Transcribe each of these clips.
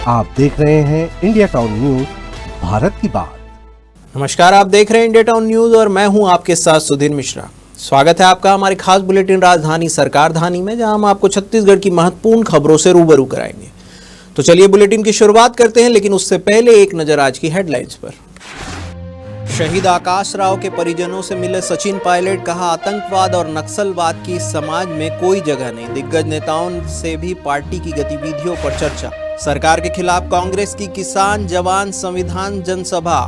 आप देख रहे हैं इंडिया टाउन न्यूज, भारत की बात। नमस्कार, आप देख रहे हैं इंडिया टाउन न्यूज और मैं हूं आपके साथ सुधीर मिश्रा। स्वागत है आपका हमारे खास बुलेटिन राजधानी सरकार धानी में, जहां हम आपको छत्तीसगढ़ की महत्वपूर्ण खबरों से रूबरू कराएंगे। तो चलिए बुलेटिन की शुरुआत करते हैं, लेकिन उससे पहले एक नजर आज की हेडलाइंस पर। शहीद आकाश राव के परिजनों से मिले सचिन पायलट, कहा आतंकवाद और नक्सलवाद की समाज में कोई जगह नहीं। दिग्गज नेताओं से भी पार्टी की गतिविधियों पर चर्चा। सरकार के खिलाफ कांग्रेस की किसान जवान संविधान जनसभा।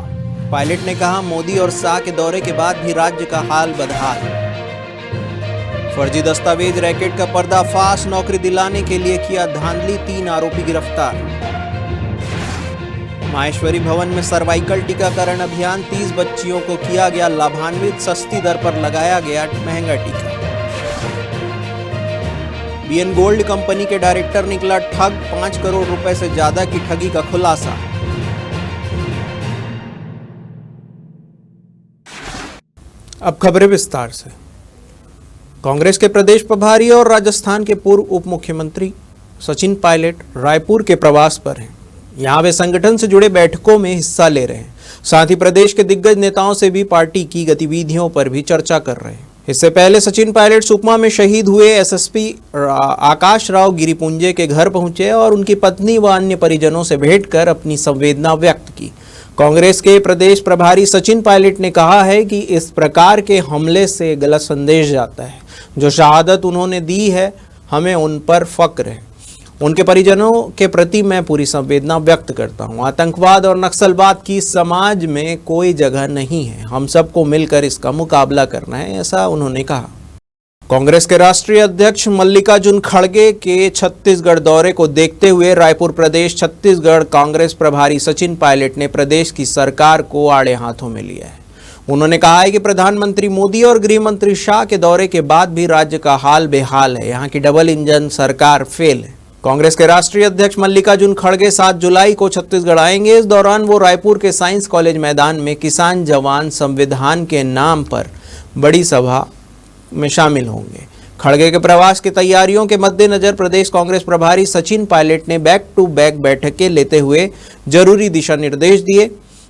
पायलट ने कहा मोदी और शाह के दौरे के बाद भी राज्य का हाल बदहाल। फर्जी दस्तावेज रैकेट का पर्दाफाश, नौकरी दिलाने के लिए किया धांधली, 3 आरोपी गिरफ्तार। माहेश्वरी भवन में सर्वाइकल टीकाकरण अभियान, 30 बच्चियों को किया गया लाभान्वित, सस्ती दर पर लगाया गया महंगा टीका। बीएन गोल्ड कंपनी के डायरेक्टर निकला ठग, 5 करोड़ रुपए से ज्यादा की ठगी का खुलासा। अब खबरें विस्तार से। कांग्रेस के प्रदेश प्रभारी और राजस्थान के पूर्व उप मुख्यमंत्री सचिन पायलट रायपुर के प्रवास पर हैं। यहां वे संगठन से जुड़े बैठकों में हिस्सा ले रहे हैं, साथ ही प्रदेश के दिग्गज नेताओं से भी पार्टी की गतिविधियों पर भी चर्चा कर रहे हैं। इससे पहले सचिन पायलट सुकमा में शहीद हुए एसएसपी आकाश राव गिरिपुंजे के घर पहुंचे और उनकी पत्नी व अन्य परिजनों से भेंट कर अपनी संवेदना व्यक्त की। कांग्रेस के प्रदेश प्रभारी सचिन पायलट ने कहा है कि इस प्रकार के हमले से गलत संदेश जाता है। जो शहादत उन्होंने दी है, हमें उन पर फक्र है। उनके परिजनों के प्रति मैं पूरी संवेदना व्यक्त करता हूं। आतंकवाद और नक्सलवाद की समाज में कोई जगह नहीं है। हम सबको मिलकर इसका मुकाबला करना है, ऐसा उन्होंने कहा। कांग्रेस के राष्ट्रीय अध्यक्ष मल्लिकार्जुन खड़गे के छत्तीसगढ़ दौरे को देखते हुए रायपुर प्रदेश छत्तीसगढ़ कांग्रेस प्रभारी सचिन पायलट ने प्रदेश की सरकार को आड़े हाथों में लिया है। उन्होंने कहा है कि प्रधानमंत्री मोदी और गृह मंत्री शाह के दौरे के बाद भी राज्य का हाल बेहाल है। यहाँ की डबल इंजन सरकार फेल है। कांग्रेस के राष्ट्रीय अध्यक्ष मल्लिकार्जुन खड़गे 7 जुलाई को छत्तीसगढ़ आएंगे। इस दौरान वो रायपुर के साइंस कॉलेज मैदान में किसान जवान संविधान के नाम पर बड़ी सभा में शामिल होंगे। खड़गे के प्रवास की तैयारियों के मद्देनजर प्रदेश कांग्रेस प्रभारी सचिन पायलट ने बैक टू बैक बैठकें लेते हुए जरूरी दिशा निर्देश दिए।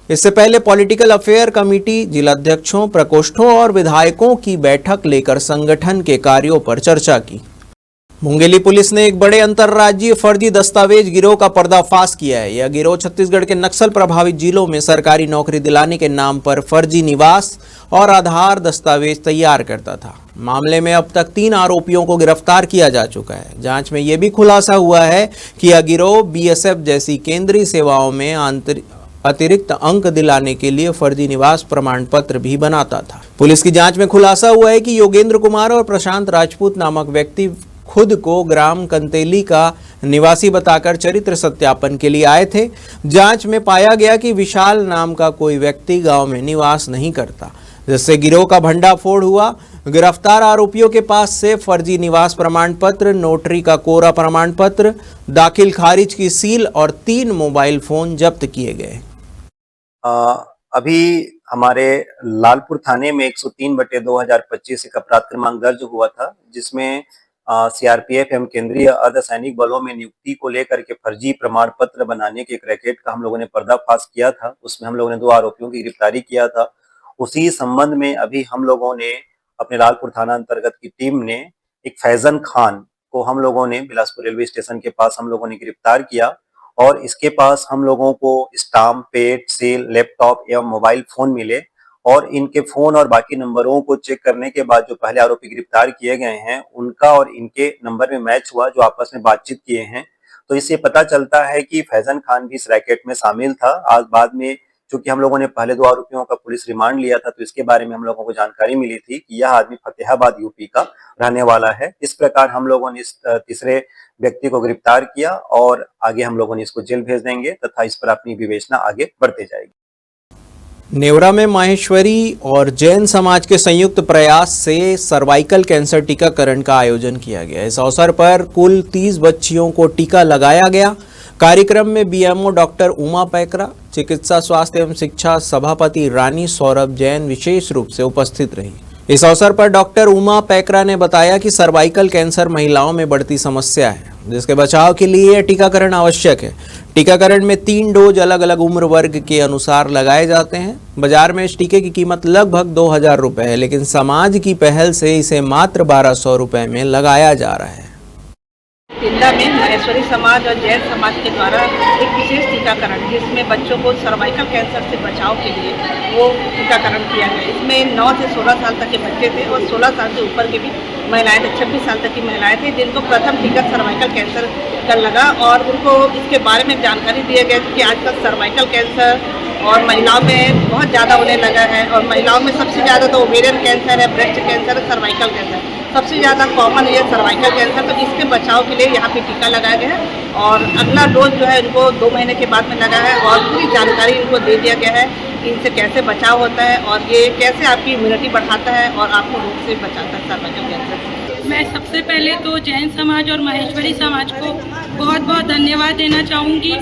इससे पहले पॉलिटिकल अफेयर कमेटी, जिलाध्यक्षों, प्रकोष्ठों और विधायकों की बैठक लेकर संगठन के कार्यों पर चर्चा की। मुंगेली पुलिस ने एक बड़े अंतर्राज्यीय फर्जी दस्तावेज गिरोह का पर्दाफाश किया है। यह गिरोह छत्तीसगढ़ के नक्सल प्रभावित जिलों में सरकारी नौकरी दिलाने के नाम पर फर्जी निवास और आधार दस्तावेज तैयार करता था। मामले में अब तक 3 आरोपियों को गिरफ्तार किया जा चुका है। जांच में यह भी खुलासा हुआ है कि यह गिरोह बीएसएफ जैसी केंद्रीय सेवाओं में अतिरिक्त अंक दिलाने के लिए फर्जी निवास प्रमाण पत्र भी बनाता था। पुलिस की जांच में खुलासा हुआ है कि योगेंद्र कुमार और प्रशांत राजपूत नामक व्यक्ति खुद को ग्राम कंतेली का निवासी बताकर चरित्र सत्यापन के लिए आए थे। जांच में पाया गया कि विशाल नाम का कोई व्यक्ति गांव में निवास नहीं करता, जिससे गिरोह का भंडाफोड़ हुआ। गिरफ्तार आरोपियों के पास से फर्जी निवास प्रमाण पत्र, नोटरी का कोरा प्रमाण पत्र, दाखिल खारिज की सील और 3 मोबाइल फोन जब्त किए गए। अभी हमारे लालपुर थाने में 103/2025 एक अपराध क्रमांक दर्ज हुआ था, जिसमें सीआरपीएफ एवं केंद्रीय अर्धसैनिक बलों में नियुक्ति को लेकर के फर्जी प्रमाण पत्र बनाने के एक रैकेट का हम लोगों ने पर्दाफाश किया था। उसमें हम लोगों ने 2 आरोपियों की गिरफ्तारी किया था। उसी संबंध में अभी हम लोगों ने अपने लालपुर थाना अंतर्गत की टीम ने एक फैजन खान को हम लोगों ने बिलासपुर रेलवे स्टेशन के पास हम लोगों ने गिरफ्तार किया और इसके पास हम लोगों को स्टाम्प पैड, सील, लैपटॉप एवं मोबाइल फोन मिले और इनके फोन और बाकी नंबरों को चेक करने के बाद जो पहले आरोपी गिरफ्तार किए गए हैं, उनका और इनके नंबर में मैच हुआ, जो आपस में बातचीत किए हैं। तो इससे पता चलता है कि फैजन खान भी इस रैकेट में शामिल था। आज बाद में चूंकि हम लोगों ने पहले 2 आरोपियों का पुलिस रिमांड लिया था, तो इसके बारे में हम लोगों को जानकारी मिली थी कि यह आदमी फतेहाबाद यूपी का रहने वाला है। इस प्रकार हम लोगों ने इस तीसरे व्यक्ति को गिरफ्तार किया और आगे हम लोगों ने इसको जेल भेज देंगे तथा इस पर अपनी विवेचना आगे बढ़ती जाएगी। नेवरा में माहेश्वरी और जैन समाज के संयुक्त प्रयास से सर्वाइकल कैंसर टीकाकरण का आयोजन किया गया। इस अवसर पर कुल 30 बच्चियों को टीका लगाया गया। कार्यक्रम में बीएमओ डॉक्टर उमा पैकरा, चिकित्सा स्वास्थ्य एवं शिक्षा सभापति रानी सौरभ जैन विशेष रूप से उपस्थित रही। इस अवसर पर डॉक्टर उमा पैकरा ने बताया कि सर्वाइकल कैंसर महिलाओं में बढ़ती समस्या है, जिसके बचाव के लिए टीकाकरण आवश्यक है। टीकाकरण में 3 डोज अलग अलग उम्र वर्ग के अनुसार लगाए जाते हैं। बाजार में इस टीके की कीमत लगभग 2000 रुपए है, लेकिन समाज की पहल से इसे मात्र 1200 रुपए में लगाया जा रहा है। तिल्दा में महेश्वरी समाज और जैन समाज के द्वारा एक विशेष टीकाकरण, जिसमें बच्चों को सर्वाइकल कैंसर से बचाव के लिए वो टीकाकरण किया गया। इसमें 9 से 16 साल तक के बच्चे थे और 16 साल से ऊपर के भी महिलाएं थे, 26 साल तक की महिलाएं थी, जिनको प्रथम टीका सर्वाइकल कैंसर का लगा और उनको इसके बारे में जानकारी दिया गया कि आजकल सर्वाइकल कैंसर और महिलाओं में बहुत ज़्यादा होने लगा है। और महिलाओं में सबसे ज़्यादा तो ओवेरियन कैंसर है, ब्रेस्ट कैंसर है, सर्वाइकल कैंसर सबसे ज़्यादा कॉमन है सर्वाइकल कैंसर। तो इसके बचाव के लिए यहाँ पे टीका लगाया गया है और अगला डोज जो है इनको 2 महीने के बाद में लगा है और पूरी जानकारी इनको दे दिया गया है कि इनसे कैसे बचाव होता है और ये कैसे आपकी इम्यूनिटी बढ़ाता है और आपको रोग से बचाता है सर्वाइकल कैंसर से। मैं सबसे पहले तो जैन समाज और महेश्वरी समाज को बहुत बहुत धन्यवाद देना चाहूँगी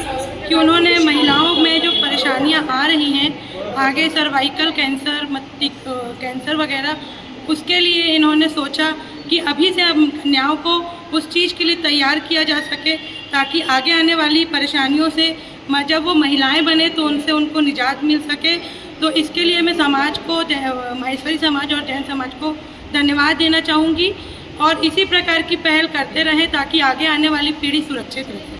कि उन्होंने महिलाओं में जो परेशानियाँ आ रही हैं आगे सर्वाइकल कैंसर, कैंसर वगैरह, उसके लिए इन्होंने सोचा कि अभी से अब कन्याओं को उस चीज़ के लिए तैयार किया जा सके ताकि आगे आने वाली परेशानियों से जब वो महिलाएं बने तो उनसे उनको निजात मिल सके। तो इसके लिए मैं समाज को, महेश्वरी समाज और जैन समाज को धन्यवाद देना चाहूँगी और इसी प्रकार की पहल करते रहें ताकि आगे आने वाली पीढ़ी सुरक्षित रहे।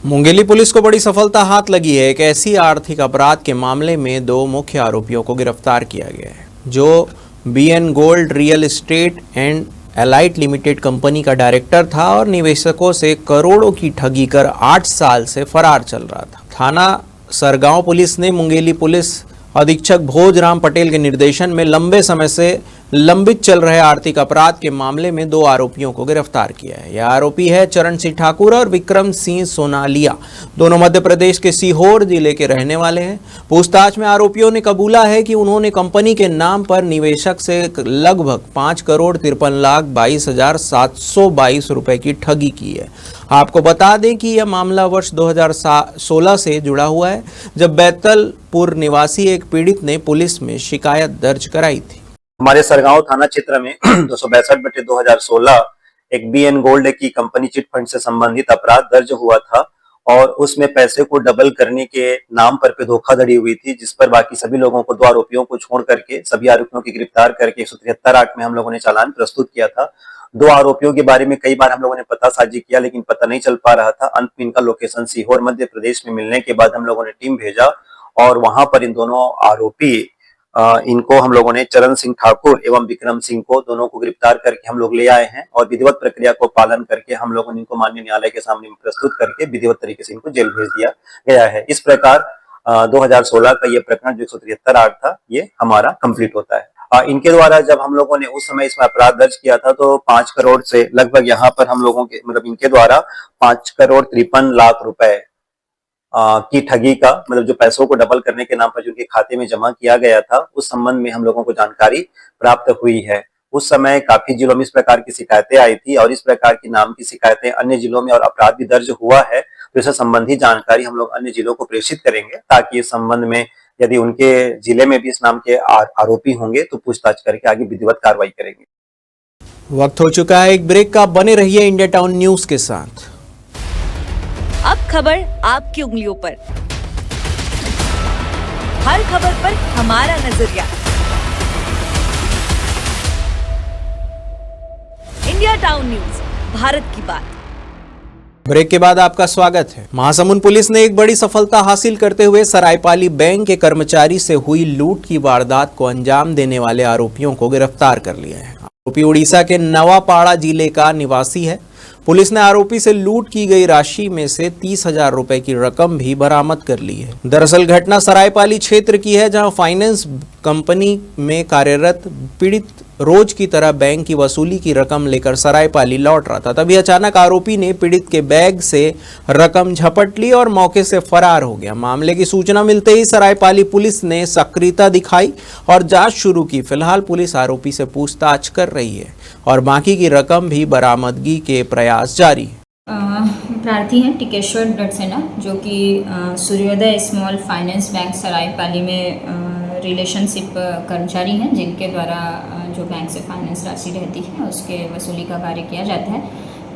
मुंगेली पुलिस को बड़ी सफलता हाथ लगी है। एक ऐसी आर्थिक अपराध के मामले में 2 मुख्य आरोपियों को गिरफ्तार किया गया है, जो BN gold real estate and elite limited company का डायरेक्टर था और निवेशकों से करोड़ों की ठगी कर 8 साल से फरार चल रहा था। थाना सरगांव पुलिस ने मुंगेली पुलिस अधीक्षक भोजराम पटेल के निर्देशन में लंबे समय से लंबित चल रहे आर्थिक अपराध के मामले में 2 आरोपियों को गिरफ्तार किया है। यह आरोपी है चरण सिंह ठाकुर और विक्रम सिंह सोनालिया। दोनों मध्य प्रदेश के सीहोर जिले के रहने वाले हैं। पूछताछ में आरोपियों ने कबूला है कि उन्होंने कंपनी के नाम पर निवेशक से लगभग 5,53,22,722 रुपए की ठगी की है। आपको बता दें कि यह मामला वर्ष 2016 से जुड़ा हुआ है, जब बैतलपुर निवासी एक पीड़ित ने पुलिस में शिकायत दर्ज कराई थी। हमारे सरगांव थाना क्षेत्र में 262/2016 एक BN गोल्ड की कंपनी चिट फंड से संबंधित अपराध दर्ज हुआ था और उसमें पैसे को डबल करने के नाम पर धोखाधड़ी हुई थी, जिस पर बाकी सभी लोगों को, 2 आरोपियों को छोड़ करके सभी आरोपियों की गिरफ्तार करके 173(8) में हम लोगों ने चालान प्रस्तुत किया था। 2 आरोपियों के बारे में कई बार हम लोगों ने पतासाजी किया, लेकिन पता नहीं चल पा रहा था। अंत में इनका लोकेशन सीहोर मध्य प्रदेश में मिलने के बाद हम लोगों ने टीम भेजा और वहां पर इन दोनों आरोपी इनको हम लोगों ने चरण सिंह ठाकुर एवं विक्रम सिंह को, दोनों को गिरफ्तार करके हम लोग ले आए हैं और विधिवत प्रक्रिया को पालन करके हम लोगों ने इनको माननीय न्यायालय के सामने प्रस्तुत करके विधिवत तरीके से इनको जेल भेज दिया गया है। इस प्रकार 2016 का ये प्रकरण जो 173(8) था, ये हमारा कंप्लीट होता है। इनके द्वारा जब हम लोगों ने उस समय इसमें अपराध दर्ज किया था तो 5 करोड़ से लगभग यहाँ पर हम लोगों के, मतलब इनके द्वारा 5,53,00,000 रुपए की ठगी का, मतलब जो पैसों को डबल करने के नाम पर जो उनके खाते में जमा किया गया था, उस संबंध में हम लोगों को जानकारी प्राप्त हुई है। उस समय काफी जिलों में इस प्रकार की शिकायतें आई थी और इस प्रकार की नाम की शिकायतें अन्य जिलों में और अपराध भी दर्ज हुआ है, तो इससे संबंधी जानकारी हम लोग अन्य जिलों को प्रेषित करेंगे ताकि इस संबंध में यदि उनके जिले में भी इस नाम के आरोपी होंगे तो पूछताछ करके आगे विधिवत कार्रवाई करेंगे। वक्त हो चुका है एक ब्रेक का। बने रहिए इंडिया टाउन न्यूज के साथ। अब खबर आपकी उंगलियों पर, हर खबर पर हमारा नजरिया। इंडिया टाउन न्यूज, भारत की बात। ब्रेक के बाद आपका स्वागत है। महासमुंद पुलिस ने एक बड़ी सफलता हासिल करते हुए सरायपाली बैंक के कर्मचारी से हुई लूट की वारदात को अंजाम देने वाले आरोपियों को गिरफ्तार कर लिया है। आरोपी उड़ीसा के नवापाड़ा जिले का निवासी है। पुलिस ने आरोपी से लूट की गई राशि में से 30,000 रुपए की रकम भी बरामद कर ली है। दरअसल घटना सरायपाली क्षेत्र की है, जहां फाइनेंस कंपनी में कार्यरत पीड़ित रोज की तरह बैंक की वसूली की रकम लेकर सरायपाली लौट रहा था। तभी अचानक आरोपी ने पीड़ित के बैग से रकम झपट ली और मौके से फरार हो गया। मामले की सूचना मिलते ही सरायपाली पुलिस ने सक्रियता दिखाई और जांच शुरू की। फिलहाल पुलिस आरोपी से पूछताछ कर रही है और बाकी की रकम भी बरामदगी के प्रयास जारी है। प्रार्थी हैं टिकेश्वर डटसेना, जो कि सूर्योदय स्मॉल फाइनेंस बैंक सरायपाली में रिलेशनशिप कर्मचारी हैं जिनके द्वारा जो बैंक से फाइनेंस राशि रहती है उसके वसूली का कार्य किया जाता है।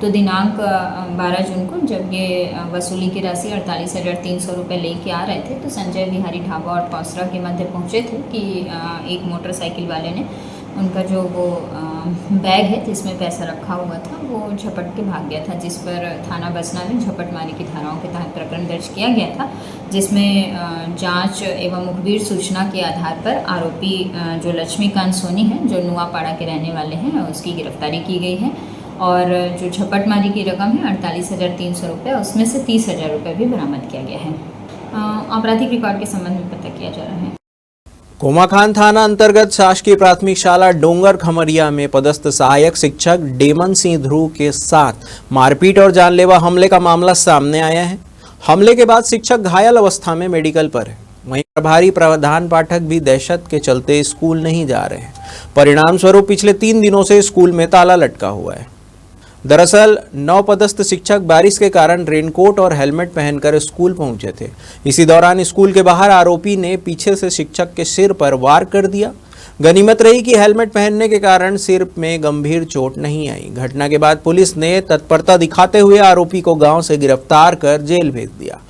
तो दिनांक 12 जून को जब ये वसूली की राशि 48,300 रुपये लेके आ रहे थे तो संजय बिहारी ढाबा और पौसरा के मध्य पहुँचे थे कि एक मोटरसाइकिल वाले ने उनका जो वो बैग है जिसमें पैसा रखा हुआ था वो झपट के भाग गया था, जिस पर थाना बसना में झपटमारी की धाराओं के तहत प्रकरण दर्ज किया गया था, जिसमें जांच एवं मुखबिर सूचना के आधार पर आरोपी जो लक्ष्मीकांत सोनी है जो नुआपाड़ा के रहने वाले हैं उसकी गिरफ्तारी की गई है और जो झपटमारी की रकम है 48,300 रुपये, उसमें से 30,000 रुपये भी बरामद किया गया है। आपराधिक रिकॉर्ड के संबंध में पता किया जा रहा है। कोमाखान थाना अंतर्गत शासकीय प्राथमिक शाला डोंगर खमरिया में पदस्थ सहायक शिक्षक डेमन सिंह ध्रुव के साथ मारपीट और जानलेवा हमले का मामला सामने आया है। हमले के बाद शिक्षक घायल अवस्था में मेडिकल पर है। वहीं प्रभारी प्रधान पाठक भी दहशत के चलते स्कूल नहीं जा रहे हैं। परिणाम स्वरूप पिछले 3 दिनों से स्कूल में ताला लटका हुआ है। दरअसल नवपदस्थ शिक्षक बारिश के कारण रेनकोट और हेलमेट पहनकर स्कूल पहुंचे थे। इसी दौरान स्कूल के बाहर आरोपी ने पीछे से शिक्षक के सिर पर वार कर दिया। गनीमत रही कि हेलमेट पहनने के कारण सिर में गंभीर चोट नहीं आई। घटना के बाद पुलिस ने तत्परता दिखाते हुए आरोपी को गांव से गिरफ्तार कर जेल भेज दिया।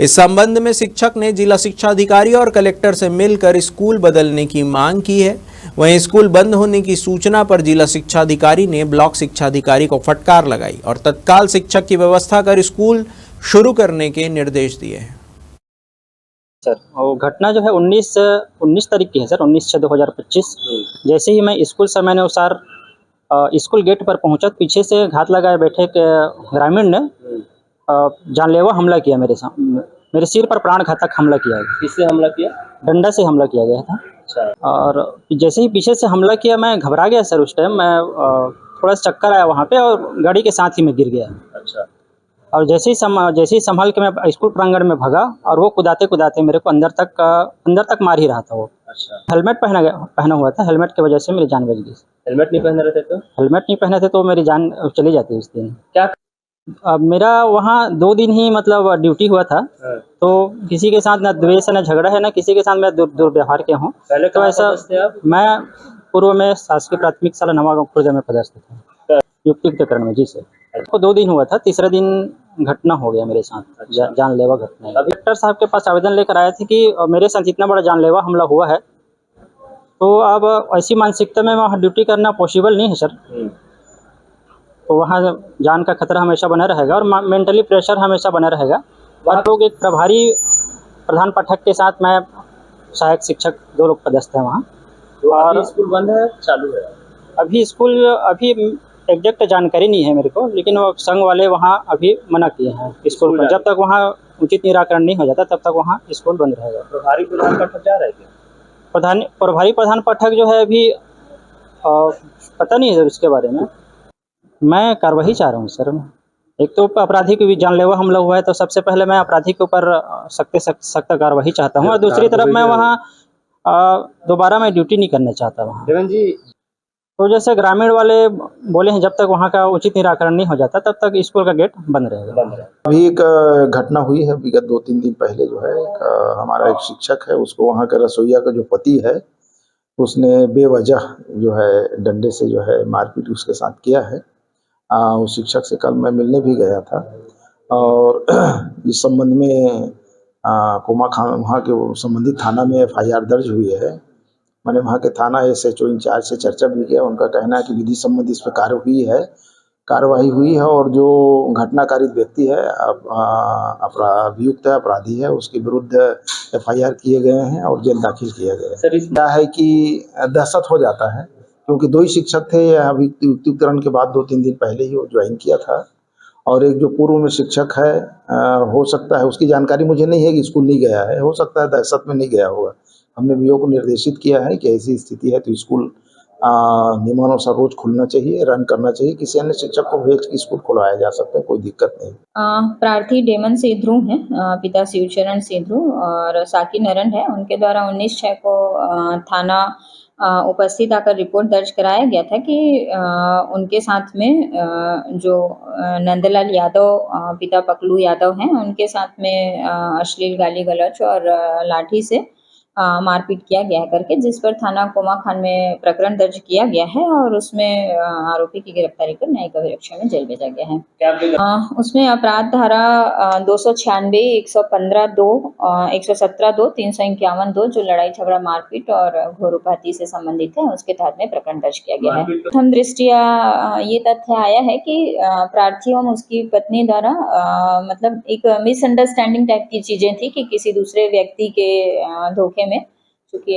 इस संबंध में शिक्षक ने जिला शिक्षा अधिकारी और कलेक्टर से मिलकर स्कूल बदलने की मांग की है। वहीं स्कूल बंद होने की सूचना पर जिला शिक्षा अधिकारी ने ब्लॉक शिक्षा अधिकारी को फटकार लगाई और तत्काल शिक्षक की व्यवस्था कर स्कूल शुरू करने के निर्देश दिए हैं। सर वो घटना जो है 19 तारीख की है सर, 19/6/2025। जैसे ही मैं स्कूल समय अनुसार स्कूल गेट पर पहुंचा, पीछे से घात लगाए बैठे के ग्रामीण ने जानलेवा हमला किया मेरे सिर पर प्राणघातक हमला किया है। किससे हमला किया? डंडा से हमला किया गया था। अच्छा। और जैसे ही पीछे से हमला किया मैं घबरा गया सर। उस टाइम मैं थोड़ा सा चक्कर आया वहाँ पे और गाड़ी के साथ ही मैं गिर गया। अच्छा। और जैसे ही संभल के मैं स्कूल प्रांगण में भागा और वो कुदाते कुदाते मेरे को अंदर तक मार ही रहा था वो। अच्छा। हेलमेट पहना हुआ था, हेलमेट की वजह से मेरी जान बच गई। हेलमेट नहीं पहने रहते तो? हेलमेट नहीं पहने थे तो मेरी जान चली जाती उस दिन। क्या मेरा वहाँ 2 दिन ही मतलब ड्यूटी हुआ था। तो किसी के साथ ना द्वेष है ना झगड़ा है, ना किसी के साथ मैं दुर्व्यवहार के हूँ। पहले तो ऐसा मैं पूर्व में शासकीय प्राथमिक शाला नवा खुर्जा में पदस्थ था युक्तिकरण में। जी सर। तो 2 दिन हुआ था, तीसरा दिन घटना हो गया मेरे साथ। अच्छा। जानलेवा घटना। कलेक्टर साहब के पास आवेदन लेकर आए थे कि मेरे साथ इतना बड़ा जानलेवा हमला हुआ है, तो अब ऐसी मानसिकता में वहाँ ड्यूटी करना पॉसिबल नहीं है सर। तो वहाँ जान का खतरा हमेशा बना रहेगा और मेंटली प्रेशर हमेशा बना रहेगा। आप लोग एक प्रभारी प्रधान पाठक के साथ मैं सहायक शिक्षक 2 लोग पदस्थ हैं वहाँ। तो और स्कूल बंद है चालू है? अभी स्कूल एग्जैक्ट जानकारी नहीं है मेरे को, लेकिन वो संघ वाले वहाँ अभी मना किए हैं स्कूल पर। जब तक वहाँ उचित निराकरण नहीं हो जाता तब तक वहाँ स्कूल बंद रहेगा। प्रभारी प्रधान पाठक जा रहे थे? प्रभारी प्रधान पाठक जो है अभी पता नहीं है उसके बारे में। मैं कार्रवाई चाह रहा हूँ सर। एक तो अपराधी को भी जानलेवा हमला हुआ है, तो सबसे पहले मैं अपराधी के ऊपर सख्त कार्रवाई चाहता हूँ और दूसरी तरफ मैं वहाँ दोबारा मैं ड्यूटी नहीं करना चाहता वहाँ। देवेंद्र जी, तो जैसे ग्रामीण वाले बोले हैं जब तक वहाँ का उचित निराकरण नहीं हो जाता तब तक स्कूल का गेट बंद रहेगा। अभी एक घटना हुई है विगत 2-3 दिन पहले जो है हमारा एक शिक्षक है, उसको वहाँ का रसोईया का जो पति है उसने बेवजह जो है डंडे से जो है मारपीट उसके साथ किया है। उस शिक्षक से कल मैं मिलने भी गया था और इस संबंध में कोमाखान वहाँ के संबंधित थाना में FIR दर्ज हुई है। मैंने वहाँ के थाना SHO इंचार्ज से चर्चा भी किया। उनका कहना है कि विधि संबंधी इस पर कार्रवाई हुई है और जो घटनाकारित व्यक्ति है अभियुक्त है, अपराधी है, उसके विरुद्ध FIR किए गए हैं और जेल दाखिल किया गया है। सर क्या है कि दहशत हो जाता है क्योंकि 2 ही शिक्षक थे। अभी युक्तिकरण के बाद 2-3 दिन पहले ही वो ज्वाइन किया था और एक जो पूर्व में शिक्षक है हो सकता है उसकी जानकारी मुझे नहीं है कि स्कूल नहीं गया है, हो सकता है दहशत में नहीं गया होगा। हमने VO को निर्देशित किया है कि ऐसी स्थिति है तो स्कूल नियमानुसार रोज खुलना चाहिए, रन करना चाहिए। किसी अन्य शिक्षक को भेज के स्कूल खुलवाया जा सकता है, कोई दिक्कत नहीं। प्रार्थी डेमन सिंह ध्रुव हैं, पिता शिवचरण सिंह ध्रुव और साकी नरन है। उनके द्वारा 19/6 को थाना उपस्थित आकर रिपोर्ट दर्ज कराया गया था कि उनके साथ में जो नंदलाल यादव पिता पकलू यादव हैं, उनके साथ में अश्लील गाली गलौज और लाठी से मारपीट किया गया है करके, जिस पर थाना कोमा खान में प्रकरण दर्ज किया गया है और उसमें आरोपी की गिरफ्तारी कर न्यायिक अभिरक्षा में जेल भेजा गया है। उसमें अपराध धारा 296, 115(2), 117(2), 351(2) जो लड़ाई झगड़ा मारपीट और घोर उपाधि से संबंधित है, उसके तहत में प्रकरण दर्ज किया गया है। प्रथम दृष्टिया ये तथ्य आया है कि प्रार्थी एवं उसकी पत्नी द्वारा मतलब एक मिसअंडरस्टैंडिंग टाइप की चीजें थी कि किसी दूसरे व्यक्ति के धोखे में, क्योंकि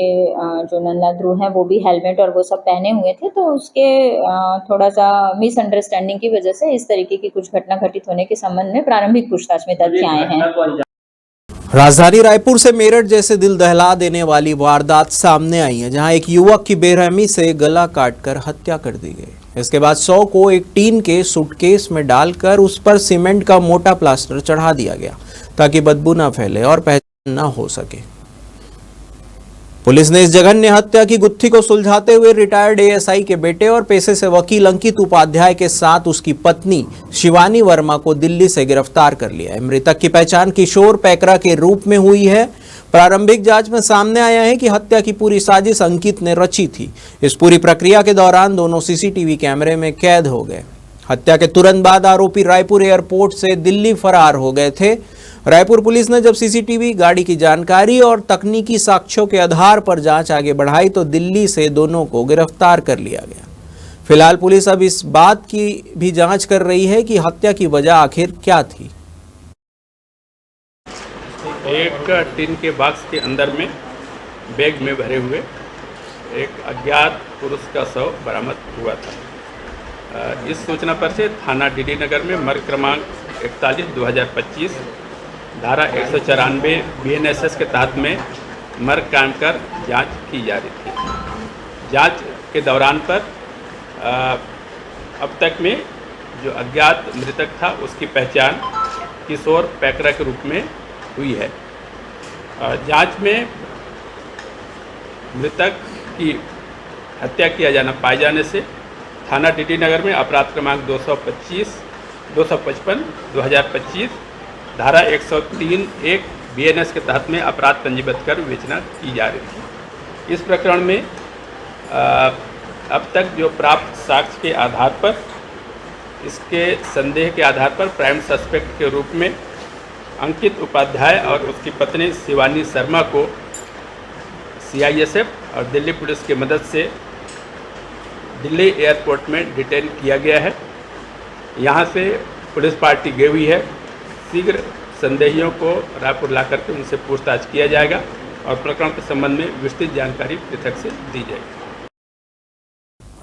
जो नंदा ध्रुव है वो भी हेलमेट और वो सब पहने हुए थे, तो उसके थोड़ा सा मिसअंडरस्टैंडिंग की वजह से इस तरीके की कुछ घटना घटित होने के संबंध में प्रारंभिक पूछताछ में तथ्य आए हैं। राजधानी रायपुर से मेरठ जैसे दिल दहला देने वाली वारदात सामने आई है, जहां एक युवक की बेरहमी से गला काटकर हत्या कर दी गई। इसके बाद 100 को एक टीन के सूटकेस में डालकर उस पर सीमेंट का मोटा प्लास्टर चढ़ा दिया गया ताकि बदबू न फैले और पहचान न हो सके। पुलिस ने इस जघन्य हत्या की गुत्थी को सुलझाते हुए रिटायर्ड एएसआई के बेटे और पेशे से वकील अंकित उपाध्याय के साथ उसकी पत्नी शिवानी वर्मा को दिल्ली से गिरफ्तार कर लिया है। मृतक की पहचान किशोर पैकरा के रूप में हुई है। प्रारंभिक जांच में सामने आया है कि हत्या की पूरी साजिश अंकित ने रची थी। इस पूरी प्रक्रिया के दौरान दोनों सीसीटीवी कैमरे में कैद हो गए। हत्या के तुरंत बाद आरोपी रायपुर एयरपोर्ट से दिल्ली फरार हो गए थे। रायपुर पुलिस ने जब सीसीटीवी, गाड़ी की जानकारी और तकनीकी साक्ष्यों के आधार पर जांच आगे बढ़ाई तो दिल्ली से दोनों को गिरफ्तार कर लिया गया। फिलहाल पुलिस अब इस बात की भी जांच कर रही है कि हत्या की वजह आखिर क्या थी। एक टिन के बॉक्स के अंदर में बैग में भरे हुए एक अज्ञात पुरुष का शव बरामद हुआ था। इस सूचना पर से थाना डीडी नगर में मर्ग क्रमांक 41/2025 धारा 194 BNSS के तहत में मर्ग कायम कर जांच की जा रही थी। जांच के दौरान पर अब तक में जो अज्ञात मृतक था उसकी पहचान किशोर पैकरा के रूप में हुई है। जांच में मृतक की हत्या किया जाना पाए जाने से थाना डीडी नगर में अपराध क्रमांक 255/2025 धारा 103(1) BNS के तहत में अपराध पंजीबद्ध कर विवेचना की जा रही थी। इस प्रकरण में अब तक जो प्राप्त साक्ष्य के आधार पर, इसके संदेह के आधार पर प्राइम सस्पेक्ट के रूप में अंकित उपाध्याय और उसकी पत्नी शिवानी शर्मा को CISF और दिल्ली पुलिस की मदद से दिल्ली एयरपोर्ट में डिटेन किया गया है। यहाँ से पुलिस पार्टी गई हुई है। शीघ्र संदेहियों को रायपुर ला करके उनसे पूछताछ किया जाएगा और प्रकरण के संबंध में विस्तृत जानकारी पृथक से दी जाएगी।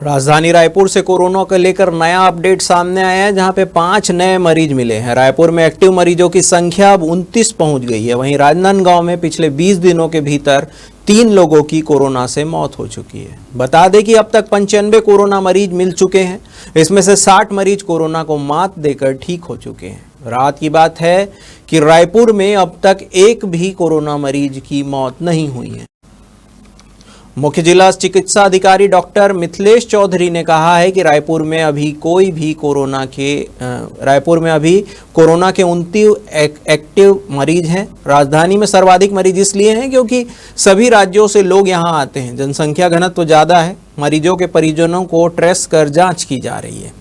राजधानी रायपुर से कोरोना को लेकर नया अपडेट सामने आया है, जहां पे 5 नए मरीज मिले हैं। रायपुर में एक्टिव मरीजों की संख्या अब 29 पहुंच गई है। वहीं राजनांदगांव में पिछले 20 दिनों के भीतर 3 लोगों की कोरोना से मौत हो चुकी है। बता दें कि अब तक 95 कोरोना मरीज मिल चुके हैं। इसमें से 60 मरीज कोरोना को मात देकर ठीक हो चुके हैं। रात की बात है कि रायपुर में अब तक एक भी कोरोना मरीज की मौत नहीं हुई है। मुख्य जिला चिकित्सा अधिकारी डॉक्टर मिथिलेश चौधरी ने कहा है कि रायपुर में अभी कोरोना के 29 एक्टिव मरीज हैं। राजधानी में सर्वाधिक मरीज इसलिए हैं क्योंकि सभी राज्यों से लोग यहां आते हैं। जनसंख्या घनत्व ज़्यादा है। मरीजों के परिजनों को ट्रेस कर जांच की जा रही है।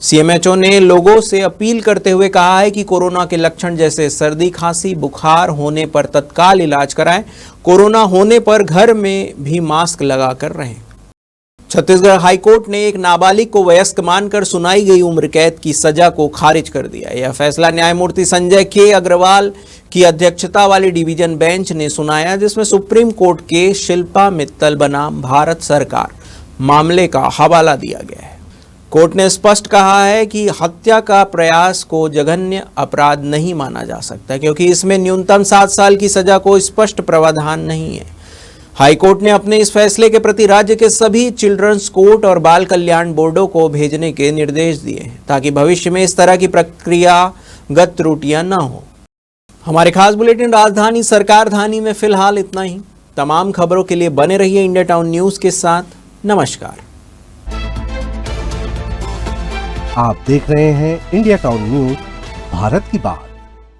CMHO ने लोगों से अपील करते हुए कहा है कि कोरोना के लक्षण जैसे सर्दी, खांसी, बुखार होने पर तत्काल इलाज कराएं। कोरोना होने पर घर में भी मास्क लगाकर रहें। छत्तीसगढ़ हाईकोर्ट ने एक नाबालिग को वयस्क मानकर सुनाई गई उम्र कैद की सजा को खारिज कर दिया। यह फैसला न्यायमूर्ति संजय के अग्रवाल की अध्यक्षता वाली डिवीजन बेंच ने सुनाया, जिसमें सुप्रीम कोर्ट के शिल्पा मित्तल बनाम भारत सरकार मामले का हवाला दिया गया है। कोर्ट ने स्पष्ट कहा है कि हत्या का प्रयास को जघन्य अपराध नहीं माना जा सकता क्योंकि इसमें न्यूनतम 7 साल की सजा को स्पष्ट प्रावधान नहीं है। हाईकोर्ट ने अपने इस फैसले के प्रति राज्य के सभी चिल्ड्रंस कोर्ट और बाल कल्याण बोर्डों को भेजने के निर्देश दिए हैं ताकि भविष्य में इस तरह की प्रक्रियागत त्रुटियां न हो। हमारे खास बुलेटिन राजधानी सरकारधानी में फिलहाल इतना ही। तमाम खबरों के लिए बने रहिए इंडिया टाउन न्यूज के साथ। नमस्कार। आप देख रहे हैं इंडिया टाउन न्यूज, भारत की बात।